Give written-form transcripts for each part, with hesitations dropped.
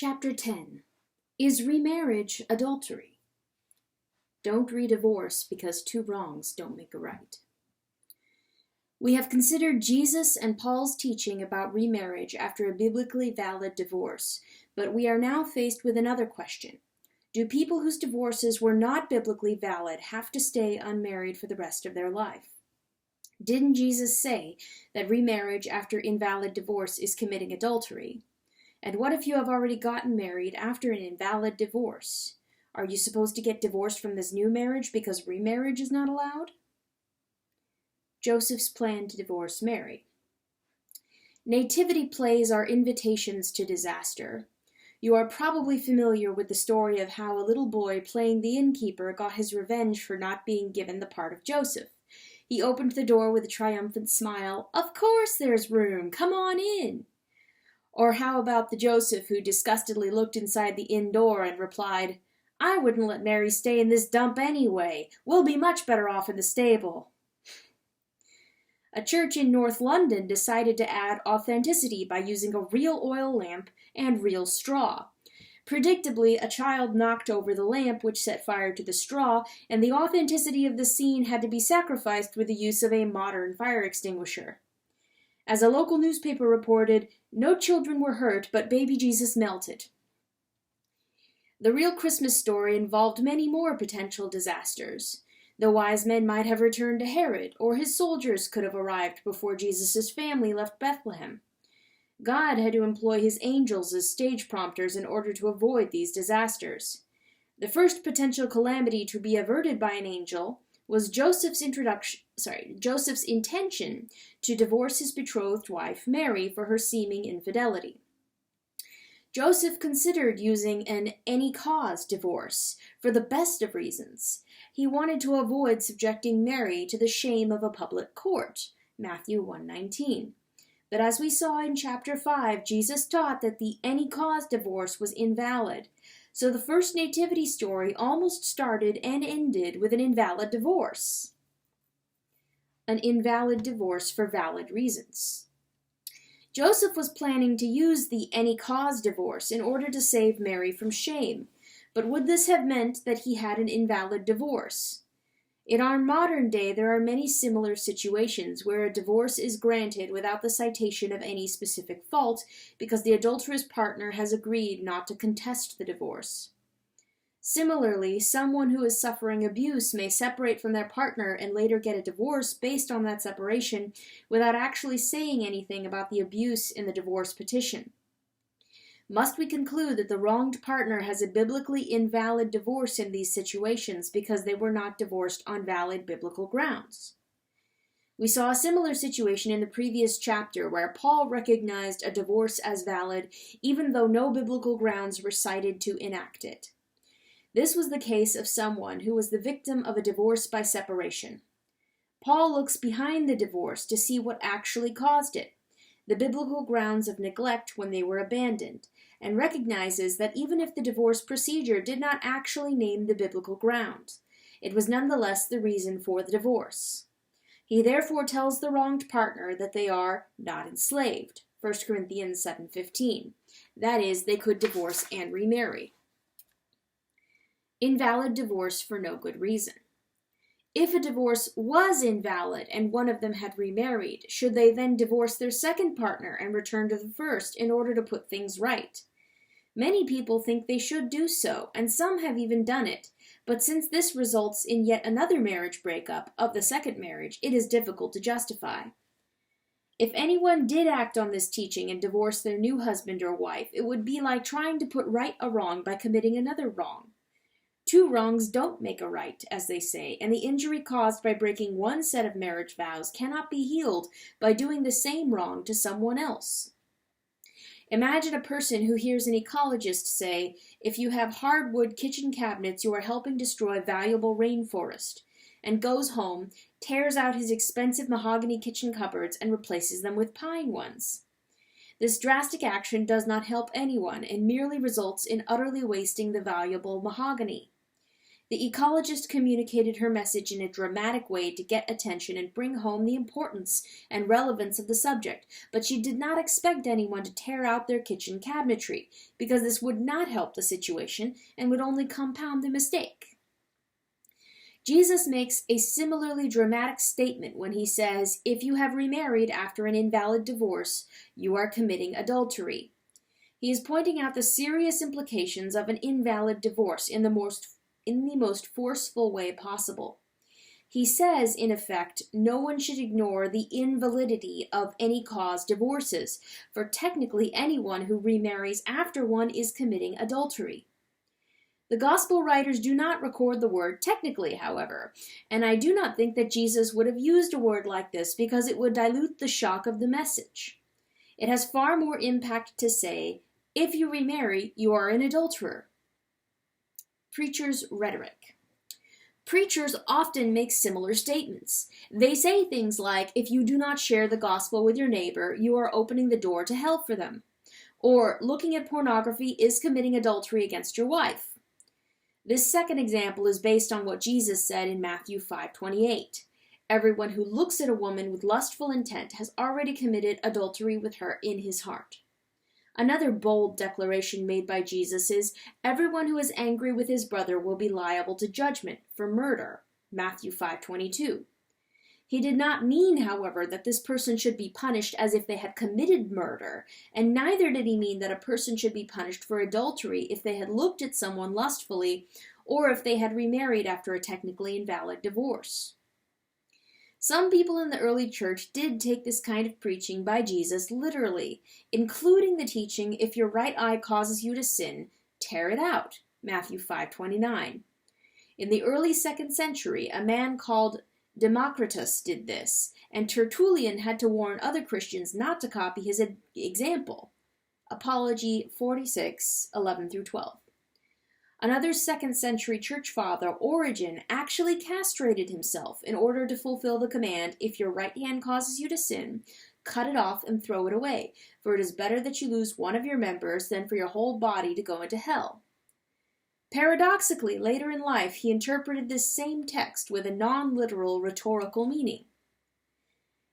Chapter 10. Is remarriage adultery? Don't re-divorce because two wrongs don't make a right. We have considered Jesus and Paul's teaching about remarriage after a biblically valid divorce, but we are now faced with another question. Do people whose divorces were not biblically valid have to stay unmarried for the rest of their life? Didn't Jesus say that remarriage after invalid divorce is committing adultery? And what if you have already gotten married after an invalid divorce? Are you supposed to get divorced from this new marriage because remarriage is not allowed? Joseph's plan to divorce Mary. Nativity plays are invitations to disaster. You are probably familiar with the story of how a little boy playing the innkeeper got his revenge for not being given the part of Joseph. He opened the door with a triumphant smile. "Of course there's room. Come on in." Or how about the Joseph who disgustedly looked inside the inn door and replied, "I wouldn't let Mary stay in this dump anyway. We'll be much better off in the stable." A church in North London decided to add authenticity by using a real oil lamp and real straw. Predictably, a child knocked over the lamp, which set fire to the straw, and the authenticity of the scene had to be sacrificed with the use of a modern fire extinguisher. As a local newspaper reported, no children were hurt, but baby Jesus melted. The real Christmas story involved many more potential disasters. The wise men might have returned to Herod, or his soldiers could have arrived before Jesus' family left Bethlehem. God had to employ his angels as stage prompters in order to avoid these disasters. The first potential calamity to be averted by an angel was Joseph's intention to divorce his betrothed wife Mary for her seeming infidelity. Joseph considered using an any-cause divorce for the best of reasons. He wanted to avoid subjecting Mary to the shame of a public court, Matthew 1:19. But as we saw in chapter 5, Jesus taught that the any-cause divorce was invalid. So the first nativity story almost started and ended with an invalid divorce. An invalid divorce for valid reasons. Joseph was planning to use the any-cause divorce in order to save Mary from shame. But would this have meant that he had an invalid divorce? In our modern day, there are many similar situations where a divorce is granted without the citation of any specific fault because the adulterous partner has agreed not to contest the divorce. Similarly, someone who is suffering abuse may separate from their partner and later get a divorce based on that separation without actually saying anything about the abuse in the divorce petition. Must we conclude that the wronged partner has a biblically invalid divorce in these situations because they were not divorced on valid biblical grounds? We saw a similar situation in the previous chapter where Paul recognized a divorce as valid even though no biblical grounds were cited to enact it. This was the case of someone who was the victim of a divorce by separation. Paul looks behind the divorce to see what actually caused it, the biblical grounds of neglect when they were abandoned, and recognizes that even if the divorce procedure did not actually name the biblical grounds, it was nonetheless the reason for the divorce. He therefore tells the wronged partner that they are not enslaved, 1 Corinthians 7:15. That is, they could divorce and remarry. Invalid divorce for no good reason. If a divorce was invalid and one of them had remarried, should they then divorce their second partner and return to the first in order to put things right? Many people think they should do so, and some have even done it, but since this results in yet another marriage breakup of the second marriage, it is difficult to justify. If anyone did act on this teaching and divorce their new husband or wife, it would be like trying to put right a wrong by committing another wrong. Two wrongs don't make a right, as they say, and the injury caused by breaking one set of marriage vows cannot be healed by doing the same wrong to someone else. Imagine a person who hears an ecologist say, "If you have hardwood kitchen cabinets, you are helping destroy valuable rainforest," and goes home, tears out his expensive mahogany kitchen cupboards, and replaces them with pine ones. This drastic action does not help anyone and merely results in utterly wasting the valuable mahogany. The ecologist communicated her message in a dramatic way to get attention and bring home the importance and relevance of the subject, but she did not expect anyone to tear out their kitchen cabinetry, because this would not help the situation and would only compound the mistake. Jesus makes a similarly dramatic statement when he says, "If you have remarried after an invalid divorce, you are committing adultery." He is pointing out the serious implications of an invalid divorce in the most forceful way possible. He says, in effect, no one should ignore the invalidity of any cause divorces, for technically anyone who remarries after one is committing adultery. The Gospel writers do not record the word technically, however, and I do not think that Jesus would have used a word like this because it would dilute the shock of the message. It has far more impact to say, if you remarry, you are an adulterer. Preachers' rhetoric. Preachers often make similar statements. They say things like, if you do not share the gospel with your neighbor, you are opening the door to hell for them. Or, looking at pornography is committing adultery against your wife. This second example is based on what Jesus said in Matthew 5:28. Everyone who looks at a woman with lustful intent has already committed adultery with her in his heart. Another bold declaration made by Jesus is, everyone who is angry with his brother will be liable to judgment for murder, Matthew 5:22. He did not mean, however, that this person should be punished as if they had committed murder, and neither did he mean that a person should be punished for adultery if they had looked at someone lustfully or if they had remarried after a technically invalid divorce. Some people in the early church did take this kind of preaching by Jesus literally, including the teaching, if your right eye causes you to sin, tear it out, Matthew 5:29. In the early 2nd century, a man called Democritus did this, and Tertullian had to warn other Christians not to copy his example. Apology 46:11-12. Another 2nd century church father, Origen, actually castrated himself in order to fulfill the command, if your right hand causes you to sin, cut it off and throw it away, for it is better that you lose one of your members than for your whole body to go into hell. Paradoxically, later in life, he interpreted this same text with a non-literal rhetorical meaning.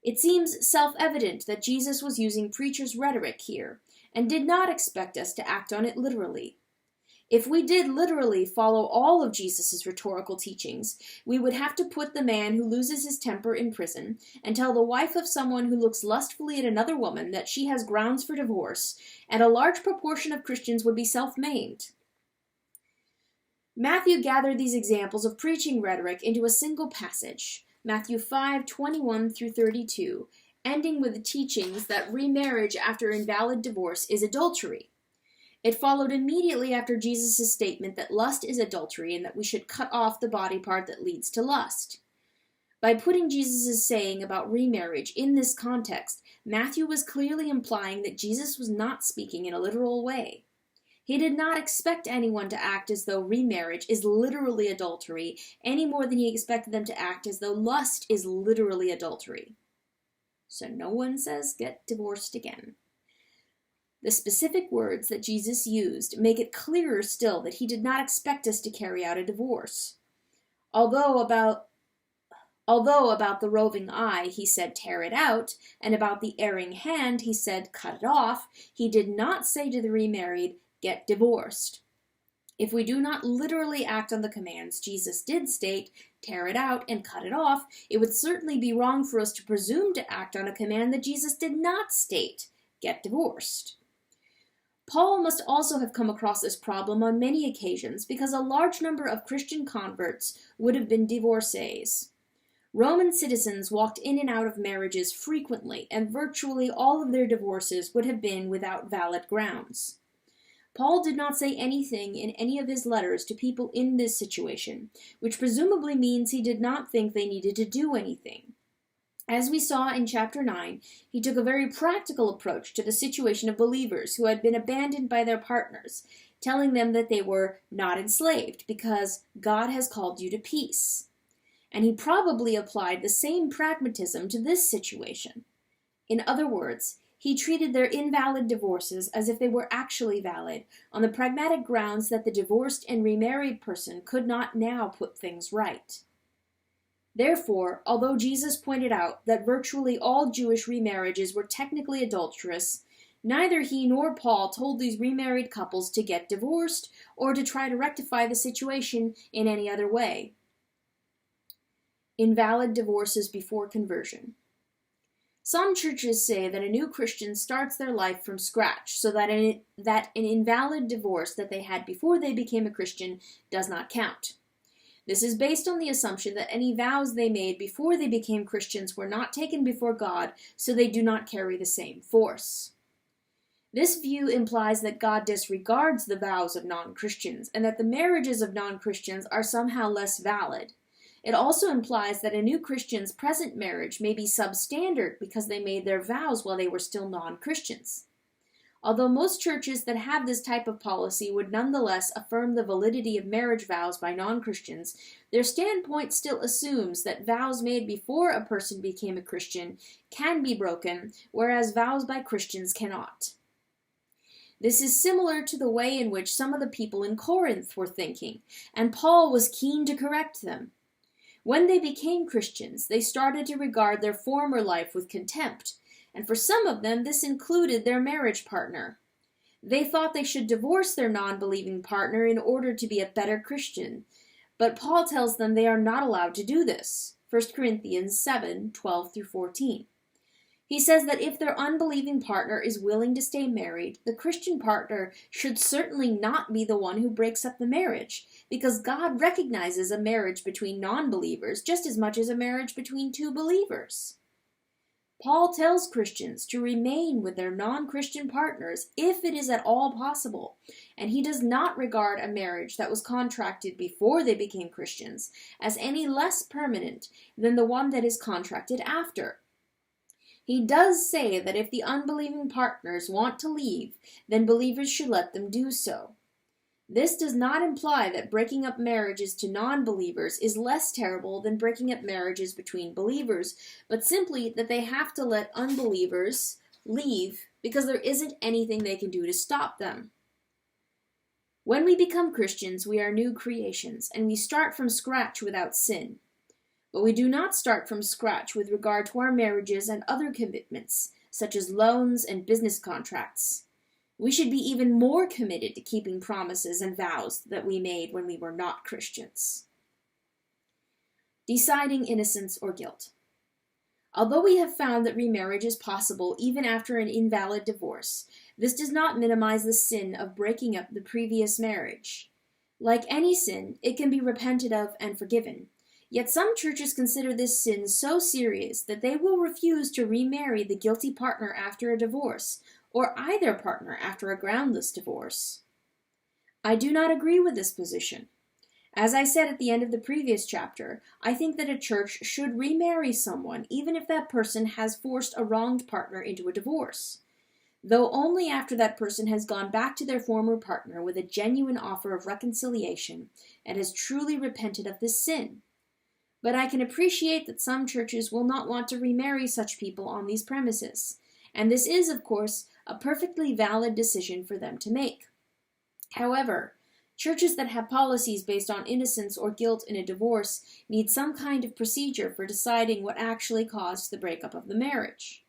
It seems self-evident that Jesus was using preachers' rhetoric here, and did not expect us to act on it literally. If we did literally follow all of Jesus' rhetorical teachings, we would have to put the man who loses his temper in prison and tell the wife of someone who looks lustfully at another woman that she has grounds for divorce, and a large proportion of Christians would be self-maimed. Matthew gathered these examples of preaching rhetoric into a single passage, Matthew 5:21-32, ending with the teachings that remarriage after invalid divorce is adultery. It followed immediately after Jesus' statement that lust is adultery and that we should cut off the body part that leads to lust. By putting Jesus' saying about remarriage in this context, Matthew was clearly implying that Jesus was not speaking in a literal way. He did not expect anyone to act as though remarriage is literally adultery, any more than he expected them to act as though lust is literally adultery. So no one says, get divorced again. The specific words that Jesus used make it clearer still that he did not expect us to carry out a divorce. Although about the roving eye he said tear it out, and about the erring hand he said cut it off, he did not say to the remarried, get divorced. If we do not literally act on the commands Jesus did state, tear it out and cut it off, it would certainly be wrong for us to presume to act on a command that Jesus did not state, get divorced. Paul must also have come across this problem on many occasions because a large number of Christian converts would have been divorcees. Roman citizens walked in and out of marriages frequently, and virtually all of their divorces would have been without valid grounds. Paul did not say anything in any of his letters to people in this situation, which presumably means he did not think they needed to do anything. As we saw in chapter 9, he took a very practical approach to the situation of believers who had been abandoned by their partners, telling them that they were not enslaved because God has called you to peace. And he probably applied the same pragmatism to this situation. In other words, he treated their invalid divorces as if they were actually valid, on the pragmatic grounds that the divorced and remarried person could not now put things right. Therefore, although Jesus pointed out that virtually all Jewish remarriages were technically adulterous, neither he nor Paul told these remarried couples to get divorced or to try to rectify the situation in any other way. Invalid divorces before conversion. Some churches say that a new Christian starts their life from scratch, so that an invalid divorce that they had before they became a Christian does not count. This is based on the assumption that any vows they made before they became Christians were not taken before God, so they do not carry the same force. This view implies that God disregards the vows of non-Christians, and that the marriages of non-Christians are somehow less valid. It also implies that a new Christian's present marriage may be substandard because they made their vows while they were still non-Christians. Although most churches that have this type of policy would nonetheless affirm the validity of marriage vows by non-Christians, their standpoint still assumes that vows made before a person became a Christian can be broken, whereas vows by Christians cannot. This is similar to the way in which some of the people in Corinth were thinking, and Paul was keen to correct them. When they became Christians, they started to regard their former life with contempt, and for some of them this included their marriage partner. They thought they should divorce their non-believing partner in order to be a better Christian, but Paul tells them they are not allowed to do this. 1 Corinthians 7:12-14. He says that if their unbelieving partner is willing to stay married, the Christian partner should certainly not be the one who breaks up the marriage, because God recognizes a marriage between non-believers just as much as a marriage between two believers. Paul tells Christians to remain with their non-Christian partners if it is at all possible, and he does not regard a marriage that was contracted before they became Christians as any less permanent than the one that is contracted after. He does say that if the unbelieving partners want to leave, then believers should let them do so. This does not imply that breaking up marriages to non-believers is less terrible than breaking up marriages between believers, but simply that they have to let unbelievers leave because there isn't anything they can do to stop them. When we become Christians, we are new creations, and we start from scratch without sin. But we do not start from scratch with regard to our marriages and other commitments, such as loans and business contracts. We should be even more committed to keeping promises and vows that we made when we were not Christians. Deciding innocence or guilt. Although we have found that remarriage is possible even after an invalid divorce, this does not minimize the sin of breaking up the previous marriage. Like any sin, it can be repented of and forgiven. Yet some churches consider this sin so serious that they will refuse to remarry the guilty partner after a divorce, or either partner after a groundless divorce. I do not agree with this position. As I said at the end of the previous chapter, I think that a church should remarry someone even if that person has forced a wronged partner into a divorce, though only after that person has gone back to their former partner with a genuine offer of reconciliation and has truly repented of this sin. But I can appreciate that some churches will not want to remarry such people on these premises, and this is, of course, a perfectly valid decision for them to make. However, churches that have policies based on innocence or guilt in a divorce need some kind of procedure for deciding what actually caused the breakup of the marriage.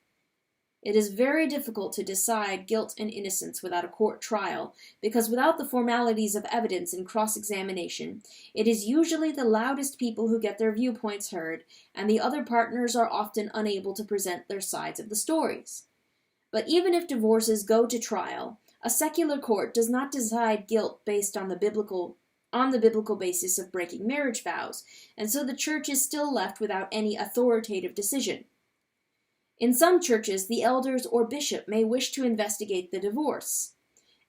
It is very difficult to decide guilt and innocence without a court trial, because without the formalities of evidence and cross-examination, it is usually the loudest people who get their viewpoints heard, and the other partners are often unable to present their sides of the stories. But even if divorces go to trial, a secular court does not decide guilt based on the biblical basis of breaking marriage vows, and so the church is still left without any authoritative decision. In some churches, the elders or bishop may wish to investigate the divorce.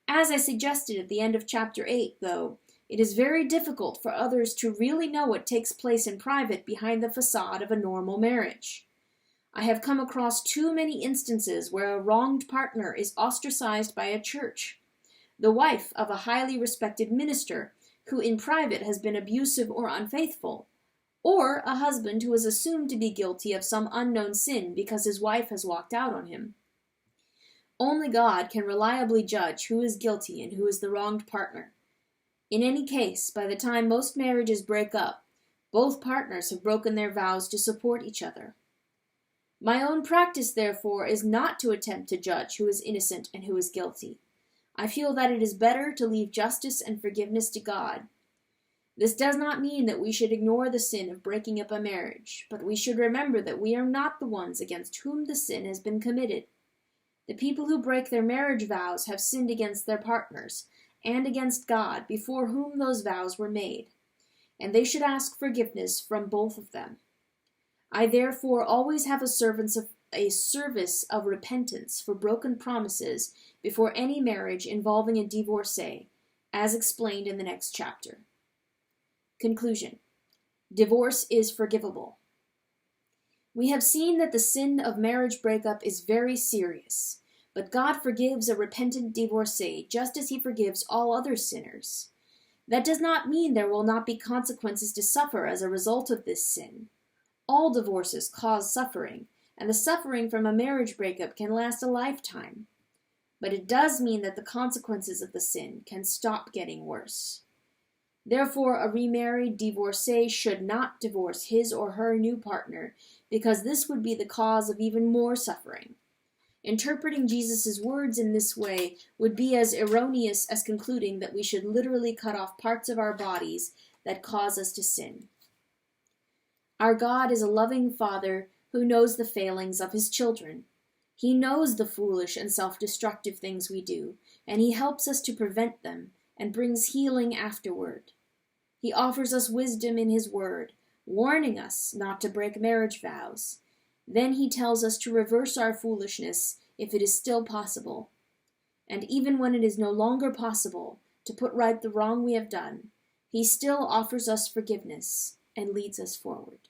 As I suggested at the end of chapter 8, though, it is very difficult for others to really know what takes place in private behind the facade of a normal marriage. I have come across too many instances where a wronged partner is ostracized by a church, the wife of a highly respected minister who in private has been abusive or unfaithful, or a husband who is assumed to be guilty of some unknown sin because his wife has walked out on him. Only God can reliably judge who is guilty and who is the wronged partner. In any case, by the time most marriages break up, both partners have broken their vows to support each other. My own practice, therefore, is not to attempt to judge who is innocent and who is guilty. I feel that it is better to leave justice and forgiveness to God. This does not mean that we should ignore the sin of breaking up a marriage, but we should remember that we are not the ones against whom the sin has been committed. The people who break their marriage vows have sinned against their partners and against God before whom those vows were made, and they should ask forgiveness from both of them. I therefore always have a service of repentance for broken promises before any marriage involving a divorcee, as explained in the next chapter. Conclusion. Divorce is forgivable. We have seen that the sin of marriage breakup is very serious, but God forgives a repentant divorcee just as he forgives all other sinners. That does not mean there will not be consequences to suffer as a result of this sin. All divorces cause suffering, and the suffering from a marriage breakup can last a lifetime. But it does mean that the consequences of the sin can stop getting worse. Therefore, a remarried divorcee should not divorce his or her new partner, because this would be the cause of even more suffering. Interpreting Jesus' words in this way would be as erroneous as concluding that we should literally cut off parts of our bodies that cause us to sin. Our God is a loving Father who knows the failings of his children. He knows the foolish and self-destructive things we do, and he helps us to prevent them and brings healing afterward. He offers us wisdom in his word, warning us not to break marriage vows. Then he tells us to reverse our foolishness if it is still possible. And even when it is no longer possible to put right the wrong we have done, he still offers us forgiveness and leads us forward.